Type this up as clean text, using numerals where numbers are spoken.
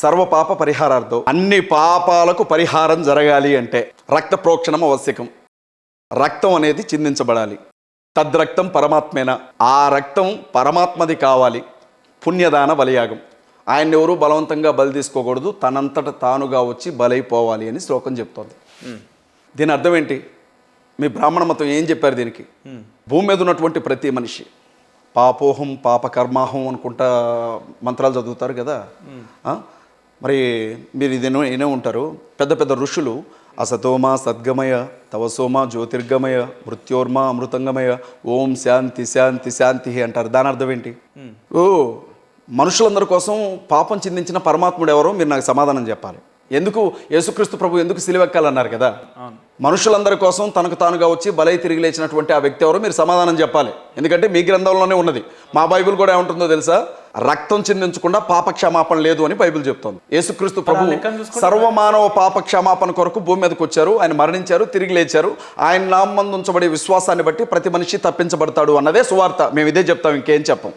సర్వ పాప పరిహారార్థం, అన్ని పాపాలకు పరిహారం జరగాలి అంటే రక్త ప్రోక్షణం ఆవశ్యకం. రక్తం అనేది చిందించబడాలి. తద్రక్తం పరమాత్మేన, ఆ రక్తం పరమాత్మది కావాలి. పుణ్యదాన బలియాగం, ఆయన్ని ఎవరు బలవంతంగా బలి తీసుకోకూడదు, తనంతట తానుగా వచ్చి బలైపోవాలి అని శ్లోకం చెప్తోంది. దీని అర్థం ఏంటి? మీ బ్రాహ్మణ మతం ఏం చెప్పారు దీనికి? భూమి మీద ఉన్నటువంటి ప్రతి మనిషి పాపోహం పాపకర్మాహం అనుకుంటా మంత్రాలు చదువుతారు కదా. మరి మీరు ఇది వినే ఉంటారు, పెద్ద పెద్ద ఋషులు అసతోమ సద్గమయ, తవసోమ జ్యోతిర్గమయ, మృత్యోర్మ అమృతంగమయ, ఓం శాంతి శాంతి శాంతి అంటారు. దాని అర్థం ఏంటి? మనుషులందరి కోసం పాపం చిందించిన పరమాత్ముడు ఎవరో మీరు నాకు సమాధానం చెప్పాలి. ఎందుకు యేసుక్రీస్తు ప్రభు ఎందుకు సిలువెక్కాలన్నారు కదా? మనుషులందరి కోసం తనకు తానుగా వచ్చి బలై తిరిగి లేచినటువంటి ఆ వ్యక్తి ఎవరో మీరు సమాధానం చెప్పాలి. ఎందుకంటే మీ గ్రంథంలోనే ఉన్నది. మా బైబిల్ కూడా ఏముంటుందో తెలుసా? రక్తం చిందించకుండా పాప క్షమాపణ లేదు అని బైబిల్ చెప్తోంది. యేసుక్రీస్తు ప్రభు సర్వమానవ పాప క్షమాపణ కొరకు భూమి మీదకి వచ్చారు. ఆయన మరణించారు, తిరిగి లేచారు. ఆయన నామందు ఉంచబడే విశ్వాసాన్ని బట్టి ప్రతి మనిషి తప్పించబడతాడు అన్నదే సువార్త. మేము ఇదే చెప్తాం, ఇంకేం చెప్పం.